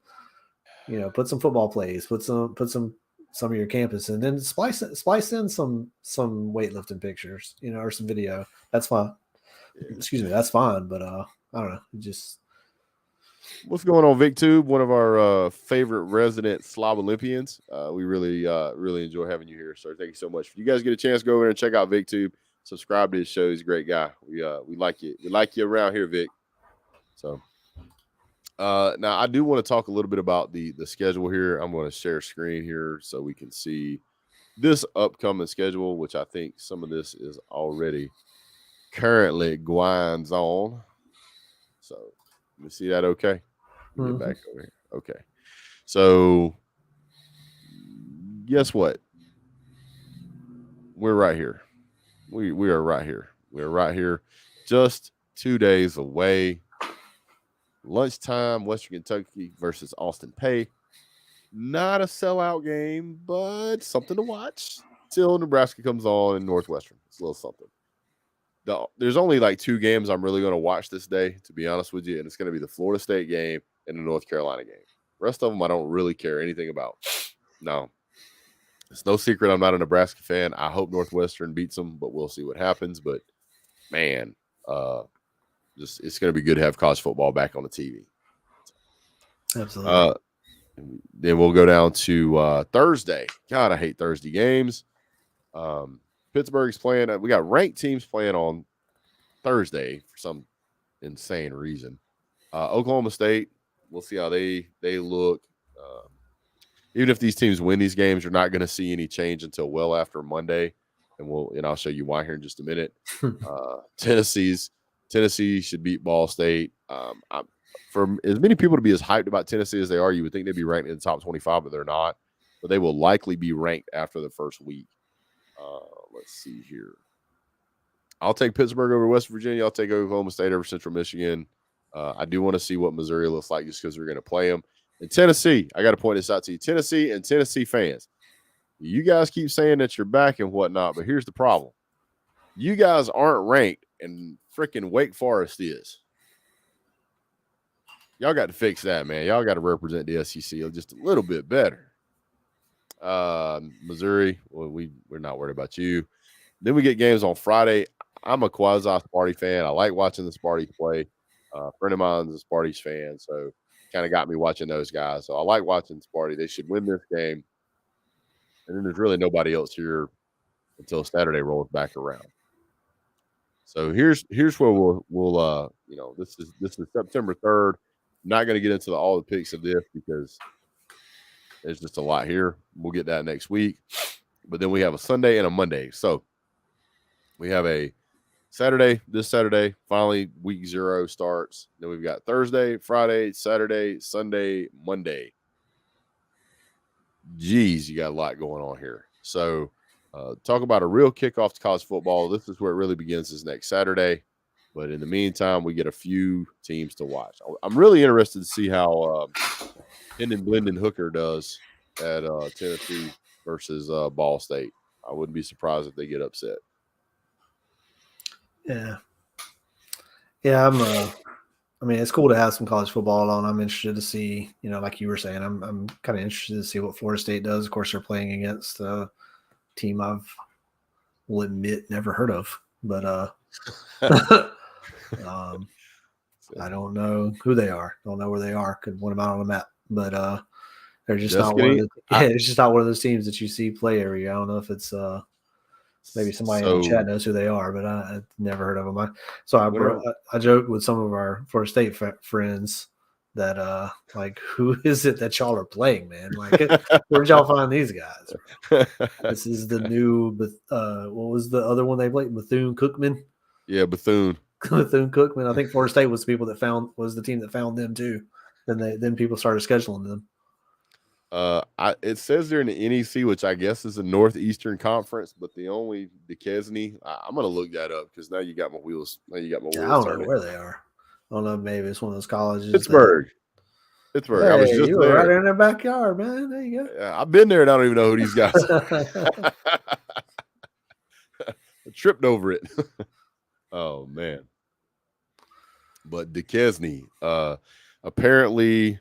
football plays, put some of your campus, and then splice in some weightlifting pictures, or some video. That's fine. Yeah. Excuse me, that's fine. But I don't know. Just what's going on, VicTube? One of our favorite resident Slob Olympians. We really enjoy having you here, sir. Thank you so much. If you guys get a chance, go over and check out VicTube. Subscribe to his show. He's a great guy. We like you. We like you around here, Vic. So now I do want to talk a little bit about the schedule here. I'm going to share screen here so we can see this upcoming schedule, which I think some of this is already currently grinds on. So let me see that. Okay. Get back over here. Okay. So guess what? We're right here. We are right here. We're right here. Just 2 days away. Lunchtime, Western Kentucky versus Austin Peay. Not a sellout game, but something to watch till Nebraska comes on in Northwestern. It's a little something. There's only like 2 games I'm really going to watch this day, to be honest with you, and it's going to be the Florida State game and the North Carolina game. The rest of them I don't really care anything about. No. It's no secret I'm not a Nebraska fan. I hope Northwestern beats them, but we'll see what happens. But, man, it's going to be good to have college football back on the TV. Absolutely. Then we'll go down to Thursday. God, I hate Thursday games. Pittsburgh's playing. We got ranked teams playing on Thursday for some insane reason. Oklahoma State, we'll see how they look. Even if these teams win these games, you're not going to see any change until well after Monday, and I'll show you why here in just a minute. Tennessee should beat Ball State. For as many people to be as hyped about Tennessee as they are, you would think they'd be ranked in the top 25, but they're not. But they will likely be ranked after the first week. Let's see here. I'll take Pittsburgh over West Virginia. I'll take Oklahoma State over Central Michigan. I do want to see what Missouri looks like just because we're going to play them. And Tennessee, I got to point this out to you. Tennessee and Tennessee fans, you guys keep saying that you're back and whatnot, but here's the problem. You guys aren't ranked, and freaking Wake Forest is. Y'all got to fix that, man. Y'all got to represent the SEC just a little bit better. Missouri, well, we're not worried about you. Then we get games on Friday. I'm a quasi-Sparty fan. I like watching the Sparty play. A friend of mine is a Sparty's fan, so kind of got me watching those guys. So I like watching Sparty. They should win this game. And then there's really nobody else here until Saturday rolls back around. So here's where we'll this is September 3rd. not going to get into all the picks of this because there's just a lot here. We'll get that next week. But then we have a Sunday and a Monday. So we have a Saturday, this Saturday, finally week 0 starts. Then we've got Thursday, Friday, Saturday, Sunday, Monday. Geez, you got a lot going on here. So talk about a real kickoff to college football. This is where it really begins this next Saturday. But in the meantime, we get a few teams to watch. I'm really interested to see how Hendon Blendon Hooker does at Tennessee versus Ball State. I wouldn't be surprised if they get upset. Yeah. I mean, it's cool to have some college football on. I'm interested to see, like you were saying, I'm kind of interested to see what Florida State does. Of course, they're playing against a team will admit never heard of, but I don't know who they are. Don't know where they are. Could point them out on the map, but they're just not one of the. It's just not one of those teams that you see play every year. I don't know if it's maybe somebody in the chat knows who they are, but I've never heard of them. I joked with some of our Florida State friends that like, who is it that y'all are playing, man? Like, where'd y'all find these guys? This is the new. What was the other one they played? Bethune-Cookman. Yeah, Bethune. Bethune-Cookman. I think Florida State was the people that was the team that found them too. Then people started scheduling them. It says they're in the NEC, which I guess is the Northeastern Conference, but the only Duquesne. I'm gonna look that up because now you got my wheels. I don't know where they are. I don't know. Maybe it's one of those colleges. Pittsburgh. Hey, I was just you were right in their backyard, man. There you go. Yeah, I've been there and I don't even know who these guys are. I tripped over it. Oh man. But Duquesne, apparently.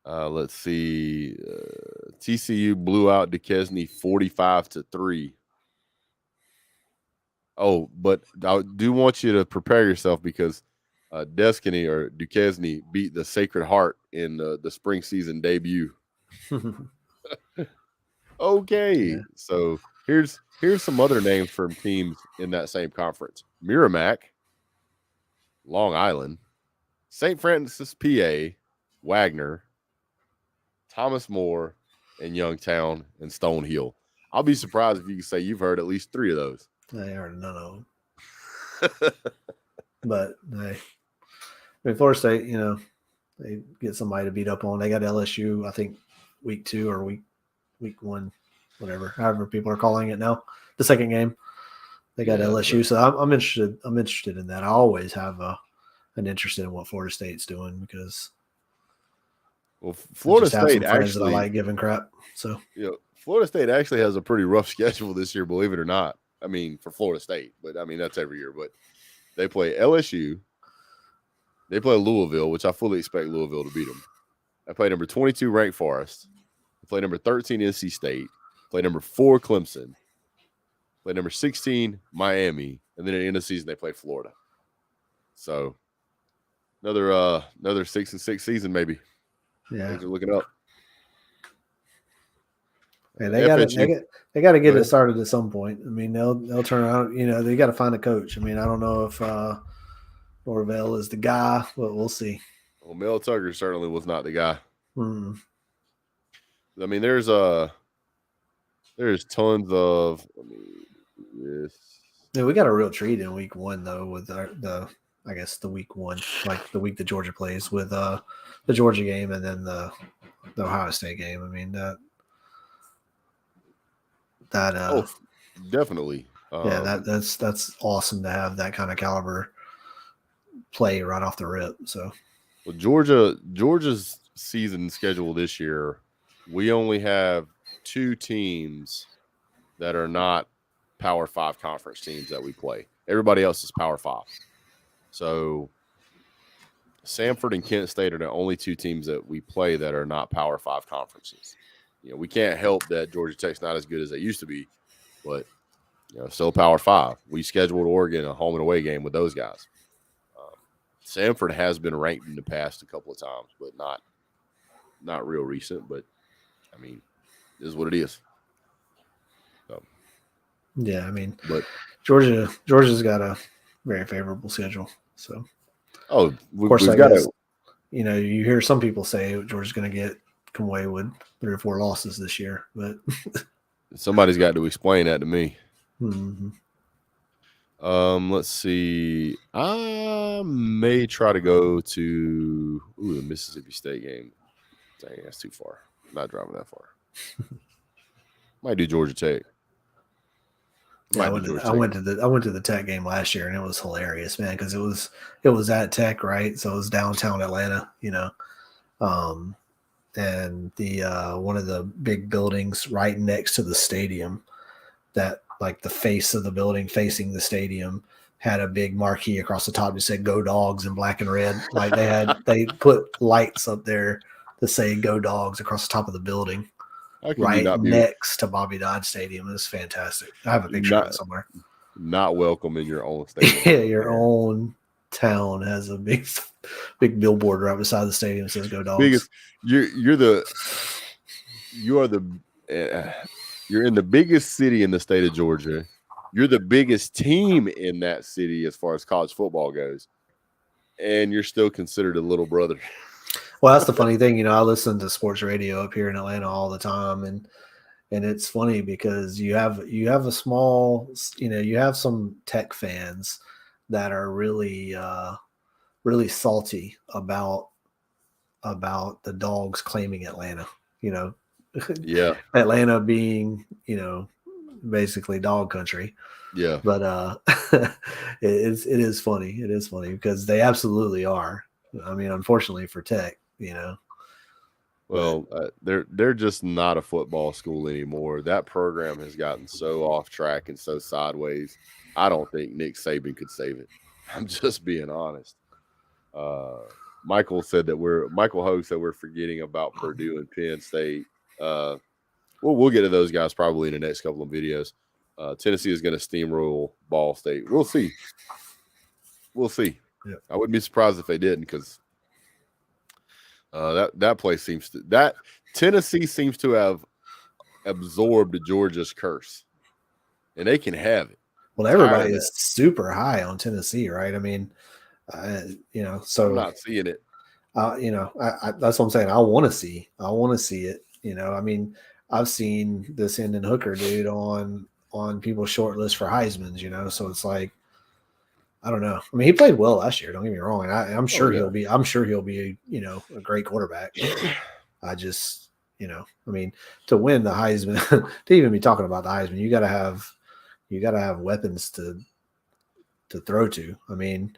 Let's see. TCU blew out Duquesne 45-3. Oh, but I do want you to prepare yourself because Duquesne beat the Sacred Heart in the spring season debut. Okay, yeah. So here's some other names from teams in that same conference: Merrimack, Long Island, St. Francis, PA, Wagner, Thomas More, and Youngstown and Stonehill. I'll be surprised if you can say you've heard at least 3 of those. I heard none of them. But Florida State, they get somebody to beat up on. They got LSU, I think, week 2 or week 1, whatever, however people are calling it now. The second game, they got LSU. So I'm interested. I'm interested in that. I always have an interest in what Florida State's doing because. Well, Florida State actually, that I like giving crap. So Florida State actually has a pretty rough schedule this year, believe it or not. I mean, for Florida State, but I mean that's every year. But they play LSU, they play Louisville, which I fully expect Louisville to beat them. They play number 22 ranked Forest, they play number 13 NC State, play number 4 Clemson, play number 16 Miami, and then at the end of the season they play Florida. So another 6-6 season maybe. Yeah, things are looking up. And they got to get it started at some point. I mean, they'll turn around. They got to find a coach. I mean, I don't know if Norvell is the guy, but we'll see. Well, Mel Tucker certainly was not the guy. Mm-hmm. I mean, there's tons of. Yeah, we got a real treat in week 1 though with the week 1, like the week that Georgia plays with the Georgia game and then the Ohio State game. I mean definitely. That's awesome to have that kind of caliber play right off the rip. So, well, Georgia's season schedule this year, we only have 2 teams that are not Power 5 conference teams that we play. Everybody else is Power 5. So Samford and Kent State are the only 2 teams that we play that are not Power 5 conferences. We can't help that Georgia Tech's not as good as they used to be, but still Power 5. We scheduled Oregon a home and away game with those guys. Samford has been ranked in the past a couple of times, but not real recent. But I mean, it is what it is. So, yeah, I mean, but Georgia's got a very favorable schedule. So, we've got you know, you hear some people say Georgia's going to come away with 3 or 4 losses this year, but Somebody's got to explain that to me. mm-hmm. Let's see. I may try to go to the Mississippi State game. Dang, that's too far. I'm not driving that far. Might do Georgia Tech. Yeah, I went to the Tech game last year, and it was hilarious, man, because it was at Tech, right? So it was downtown Atlanta, you know, and the one of the big buildings right next to the stadium, that like the face of the building facing the stadium had a big marquee across the top that said "Go Dogs" in black and red. Like they put lights up there to say "Go Dogs" across the top of the building. Right next to Bobby Dodd Stadium. It was fantastic. I have a picture of it somewhere. Not welcome in your own stadium. Yeah, your own town has a big billboard right beside the stadium that says "Go Dogs." You're in the biggest city in the state of Georgia. You're the biggest team in that city as far as college football goes, and you're still considered a little brother. Well, that's the funny thing, you know. I listen to sports radio up here in Atlanta all the time, and it's funny because you have a small, you know, you have some Tech fans that are really really salty about the Dogs claiming Atlanta. You know, yeah, Atlanta being, you know, basically dog country. Yeah, but it is funny. It is funny because they absolutely are. I mean, unfortunately for Tech, you know. Well, they're just not a football school anymore. That program has gotten so off track and so sideways. I don't think Nick Saban could save it. I'm just being honest. Michael Hogue said we're forgetting about Purdue and Penn State. We'll get to those guys probably in the next couple of videos. Tennessee is going to steamroll Ball State. We'll see. Yeah. I wouldn't be surprised if they didn't, because that Tennessee seems to have absorbed Georgia's curse, and they can have it. Well, everybody is super high on Tennessee, right? I mean, you know, so I'm not seeing it. You know, I that's what I'm saying. I want to see it. You know, I mean, I've seen this Hendon Hooker dude on people's short list for Heisman's. You know, so it's like, I don't know. I mean, he played well last year. Don't get me wrong, and I'm sure he'll be. I'm sure he'll be, you know, a great quarterback. I just, you know, I mean, to win the Heisman, to even be talking about the Heisman, you got to have weapons to throw to. I mean,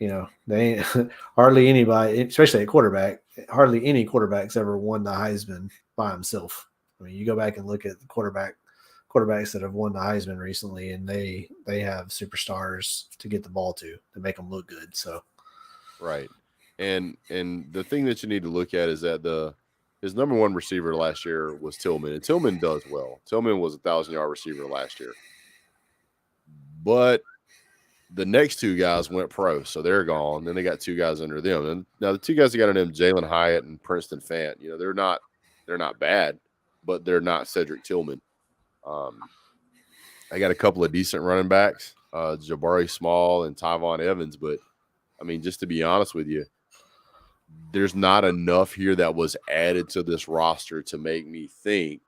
you know, they ain't hardly anybody, especially a quarterback. Hardly any quarterback's ever won the Heisman by himself. I mean, you go back and look at the quarterbacks that have won the Heisman recently, and they have superstars to get the ball to make them look good. So, right, and the thing that you need to look at is that his number one receiver last year was Tillman, and Tillman does well. Tillman was a 1,000-yard receiver last year, but the next two guys went pro, so they're gone. Then they got two guys under them, and now the two guys that got under them, Jalen Hyatt and Princeton Fant. You know, they're not bad, but they're not Cedric Tillman. I got a couple of decent running backs, Jabari Small and Tyvon Evans, but I mean, just to be honest with you, there's not enough here that was added to this roster to make me think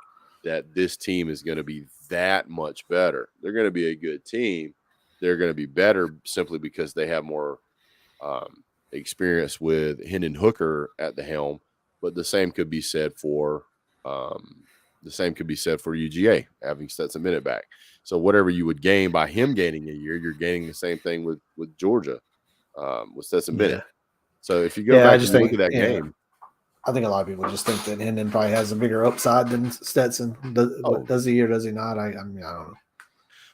that this team is going to be that much better. They're going to be a good team. They're going to be better simply because they have more experience with Hendon Hooker at the helm, but the same could be said for UGA having Stetson Bennett back. So whatever you would gain by him gaining a year, you're gaining the same thing with Georgia, with Stetson Bennett. Yeah. So if you go back and look at that game, I think a lot of people just think that Hendon probably has a bigger upside than Stetson. Does he or does he not? I mean, I don't know.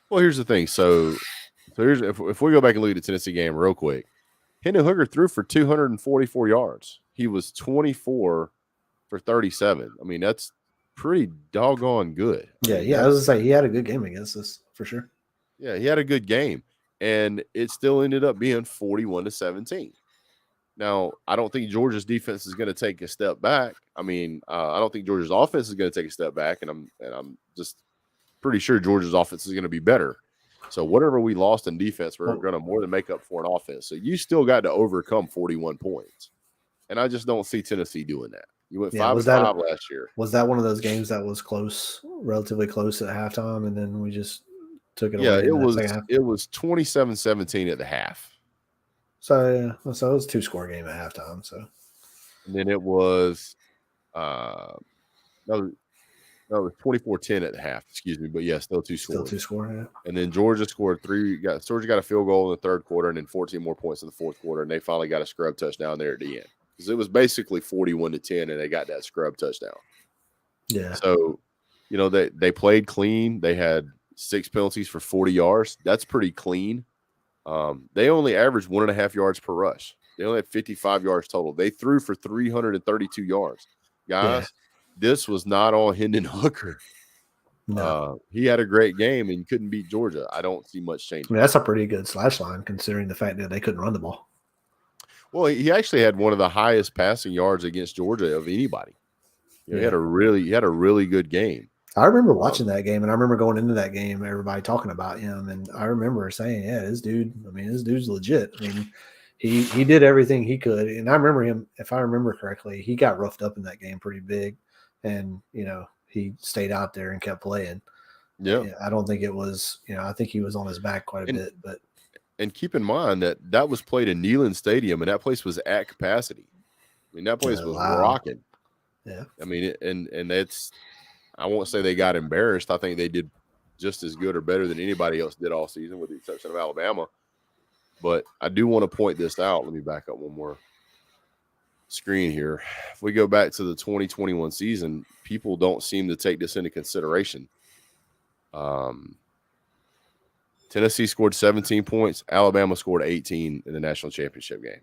Well, here's the thing. So here's if we go back and look at the Tennessee game real quick, Hendon Hooker threw for 244 yards. He was 24 for 37. I mean, that's pretty doggone good. Yeah, I was gonna say he had a good game against us for sure. Yeah, he had a good game, and it still ended up being 41-17. Now, I don't think Georgia's defense is going to take a step back. I mean, I don't think Georgia's offense is going to take a step back, and I'm just pretty sure Georgia's offense is going to be better. So whatever we lost in defense, we're going to more than make up for an offense. So you still got to overcome 41 points. and I just don't see Tennessee doing that. You went Yeah, 5-5 last year. Was that one of those games that was close, relatively close at halftime, and then we just took it Yeah, away it in that was second half? it was 27-17 at the half. So it was a 2-score game at halftime. So And then it was no, it was 24-10 at the half, excuse me. But yeah, still 2 still scores. 2-score, yeah. And then Georgia scored 3. Georgia got a field goal in the third quarter and then 14 more points in the fourth quarter. And they finally got a scrub touchdown there at the end. Because it was basically 41-10, and they got that scrub touchdown. Yeah. So, they played clean. They had 6 penalties for 40 yards. That's pretty clean. They only averaged 1.5 yards per rush. They only had 55 yards total. They threw for 332 yards. Guys, this was not on Hendon Hooker. No. He had a great game and couldn't beat Georgia. I don't see much change. I mean, that's a pretty good slash line considering the fact that they couldn't run the ball. Well, he actually had one of the highest passing yards against Georgia of anybody. He had a really good game. I remember watching that game, and I remember going into that game, everybody talking about him, and I remember saying, "Yeah, this dude's legit." I mean, he did everything he could, and I remember him. If I remember correctly, he got roughed up in that game pretty big, and he stayed out there and kept playing. Yeah, I don't think it was. I think he was on his back quite a bit, but. And keep in mind that was played in Neyland Stadium, and that place was at capacity. I mean, that place was rocking. Yeah. I mean, and that's, I won't say they got embarrassed. I think they did just as good or better than anybody else did all season, with the exception of Alabama. But I do want to point this out. Let me back up one more screen here. If we go back to the 2021 season, people don't seem to take this into consideration. Tennessee scored 17 points. Alabama scored 18 in the national championship game.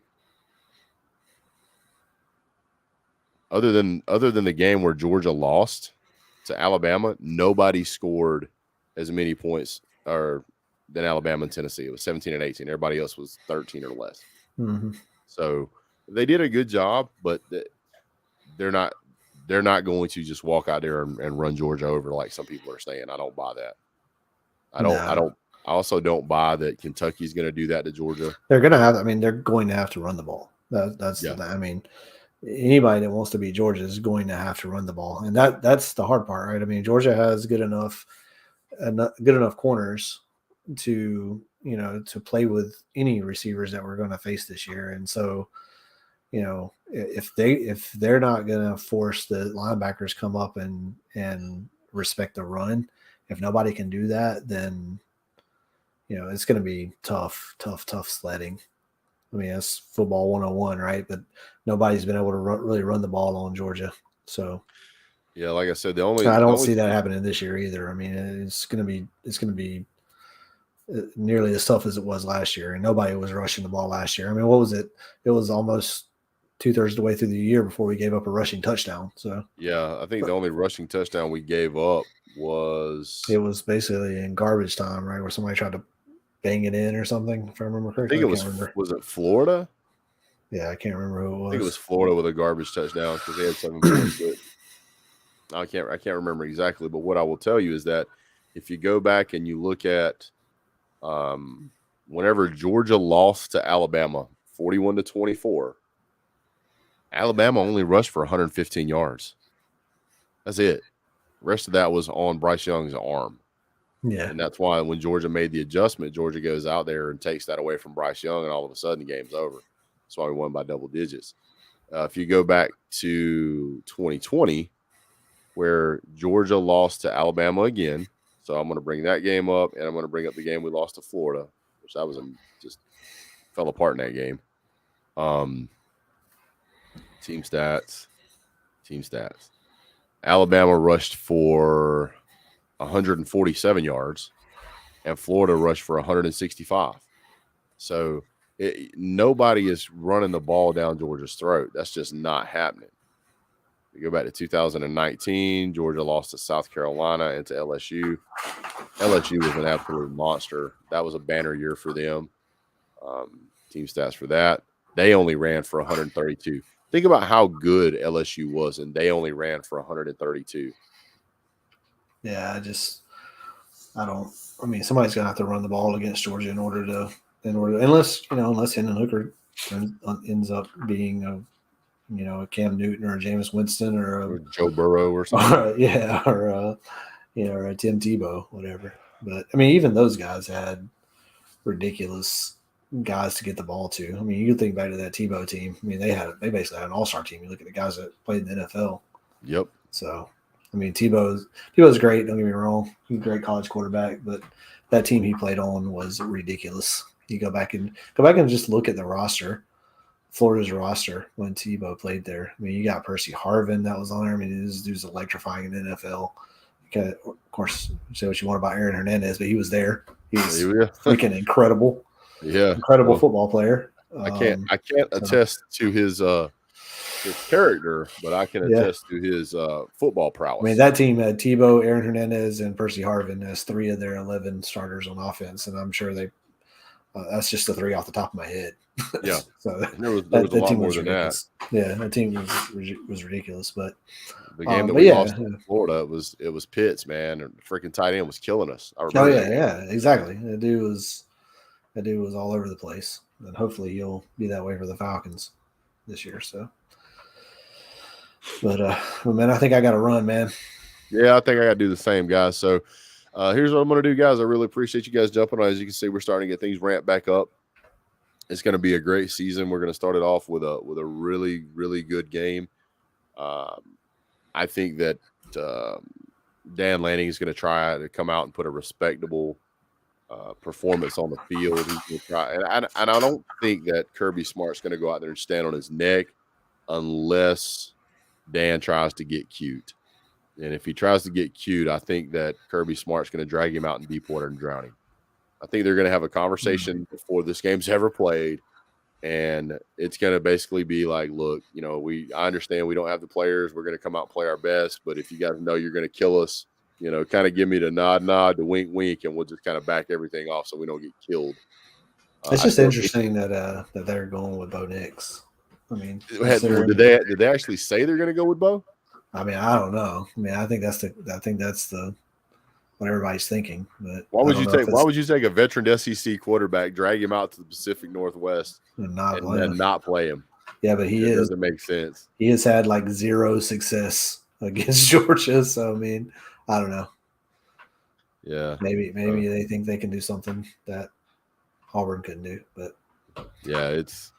Other than the game where Georgia lost to Alabama, nobody scored as many points than Alabama and Tennessee. It was 17 and 18. Everybody else was 13 or less. Mm-hmm. So they did a good job, but they're not going to just walk out there and run Georgia over like some people are saying. I don't buy that. I also don't buy that Kentucky's going to do that to Georgia. They're going to have. I mean, they're going to have to run the ball. That's the thing. I mean, anybody that wants to beat Georgia is going to have to run the ball, and that's the hard part, right? I mean, Georgia has good enough corners to play with any receivers that we're going to face this year, and so if they're not going to force the linebackers come up and respect the run, if nobody can do that, then it's going to be tough sledding. I mean, that's football 101, right? But nobody's been able to really run the ball on Georgia. So, yeah, like I said, I don't see that happening this year either. I mean, it's going to be nearly as tough as it was last year, and nobody was rushing the ball last year. I mean, what was it? It was almost 2/3 of the way through the year before we gave up a rushing touchdown. So, yeah, I think the only rushing touchdown we gave up was basically in garbage time, right, where somebody tried to bang it in or something, if I remember correctly. I think was it Florida? Yeah, I can't remember who it was. I think it was Florida with a garbage touchdown because they had 7 points. But I can't remember exactly. But what I will tell you is that if you go back and you look at whenever Georgia lost to Alabama 41-24, Alabama only rushed for 115 yards. That's it. The rest of that was on Bryce Young's arm. Yeah. And that's why when Georgia made the adjustment, Georgia goes out there and takes that away from Bryce Young, and all of a sudden the game's over. That's why we won by double digits. If you go back to 2020, where Georgia lost to Alabama again, so I'm going to bring that game up, and I'm going to bring up the game we lost to Florida, which that was just fell apart in that game. Team stats. Alabama rushed for 147 yards, and Florida rushed for 165. So nobody is running the ball down Georgia's throat. That's just not happening. We go back to 2019. Georgia lost to South Carolina and to LSU. LSU was an absolute monster. That was a banner year for them. Team stats for that. They only ran for 132. Think about how good LSU was, and they only ran for 132. Yeah, I mean, somebody's gonna have to run the ball against Georgia in order unless Hendon Hooker ends up being Cam Newton or Jameis Winston or Joe Burrow or something. or a Tim Tebow, whatever. But I mean, even those guys had ridiculous guys to get the ball to. I mean, you can think back to that Tebow team. I mean, they basically had an all-star team. You look at the guys that played in the NFL. Yep. So, I mean, Tebow's great. Don't get me wrong. He's a great college quarterback, but that team he played on was ridiculous. You go back and just look at the roster, Florida's roster when Tebow played there. I mean, you got Percy Harvin that was on there. I mean, this dude's electrifying in the NFL. Of course, say what you want about Aaron Hernandez, but he was there. He was freaking incredible. Yeah, incredible football player. I can't attest to his character, but I can attest to his football prowess. I mean, that team had Tebow, Aaron Hernandez, and Percy Harvin as 3 of their 11 starters on offense, and I'm sure that's just the 3 off the top of my head. Yeah, so there was a lot more than ridiculous. that. Yeah, that team was ridiculous, but the game that we lost in Florida it was Pitts, man, and the freaking tight end was killing us. I remember exactly. That dude was all over the place, and hopefully he'll be that way for the Falcons this year. So, but man, I think I got to run, man. Yeah, I think I got to do the same, guys. So, here's what I'm going to do, guys. I really appreciate you guys jumping on. As you can see, we're starting to get things ramped back up. It's going to be a great season. We're going to start it off with a really, really good game. I think that Dan Lanning is going to try to come out and put a respectable performance on the field. He's going to try, and I don't think that Kirby Smart's going to go out there and stand on his neck unless Dan tries to get cute. And if he tries to get cute, I think that Kirby Smart's going to drag him out in deep water and drown him. I think they're going to have a conversation before this game's ever played, and it's going to basically be like, look, I understand we don't have the players. We're going to come out and play our best, but if you guys know you're going to kill us, kind of give me the nod, the wink, and we'll just kind of back everything off so we don't get killed. It's just interesting that they're going with Bo Nix. I mean, did they actually say they're going to go with Bo? I mean, I don't know. I mean, I think that's the what everybody's thinking. But why would you take a veteran SEC quarterback, drag him out to the Pacific Northwest, and not play him? Yeah, but it doesn't make sense. He has had like 0 success against Georgia, so I mean, I don't know. Yeah, maybe they think they can do something that Auburn couldn't do, but yeah, it's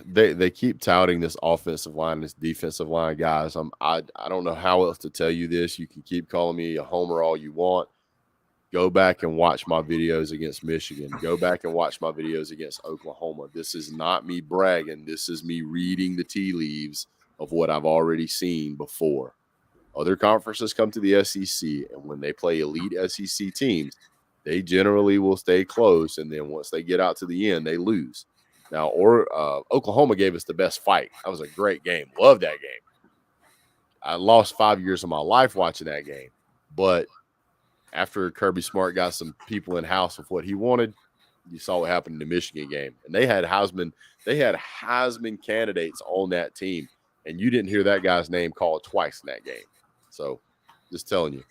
they keep touting this offensive line, this defensive line, guys. I don't know how else to tell you this. You can keep calling me a homer all you want. Go back and watch my videos against Michigan. Go back and watch my videos against Oklahoma. This is not me bragging. This is me reading the tea leaves of what I've already seen before. Other conferences come to the SEC, and when they play elite SEC teams, they generally will stay close, and then once they get out to the end, they lose. Now, Oklahoma gave us the best fight. That was a great game. Loved that game. I lost 5 years of my life watching that game. But after Kirby Smart got some people in house with what he wanted, you saw what happened in the Michigan game. And they had Heisman candidates on that team. And you didn't hear that guy's name called twice in that game. So just telling you.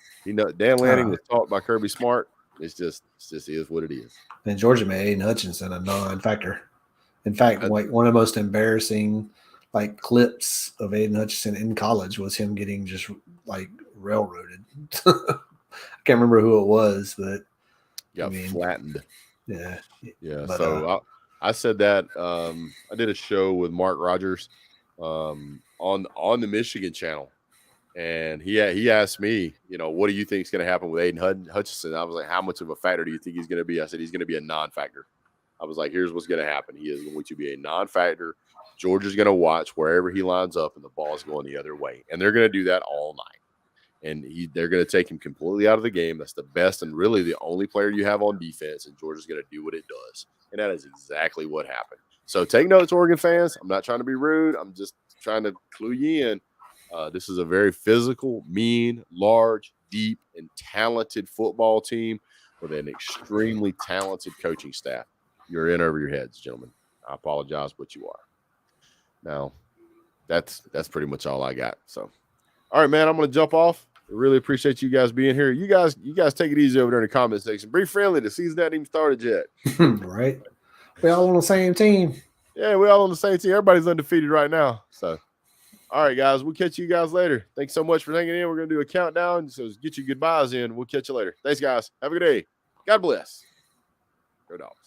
Dan Lanning was taught by Kirby Smart. It just is what it is. And Georgia made Aiden Hutchinson a non-factor. In fact, like one of the most embarrassing clips of Aiden Hutchinson in college was him getting just railroaded. I can't remember who it was, but flattened. Yeah. But, so I said that I did a show with Mark Rogers on the Michigan channel, and he asked me, what do you think is going to happen with Aiden Hutchinson? I was like, how much of a factor do you think he's going to be? I said he's going to be a non-factor. I was like, here's what's going to happen. He is going to be a non-factor. Georgia's going to watch wherever he lines up, and the ball's going the other way. And they're going to do that all night. And they're going to take him completely out of the game. That's the best and really the only player you have on defense, and Georgia's going to do what it does. And that is exactly what happened. So take notes, Oregon fans. I'm not trying to be rude. I'm just trying to clue you in. This is a very physical, mean, large, deep, and talented football team with an extremely talented coaching staff. You're in over your heads, gentlemen. I apologize, but you are. Now, that's pretty much all I got. So, all right, man, I'm going to jump off. I really appreciate you guys being here. You guys take it easy over there in the comment section. Be friendly. The season hasn't even started yet. Right. We all on the same team. Yeah, we're all on the same team. Everybody's undefeated right now. So, all right, guys, we'll catch you guys later. Thanks so much for hanging in. We're going to do a countdown. So get your goodbyes in. We'll catch you later. Thanks, guys. Have a good day. God bless. Go Dogs.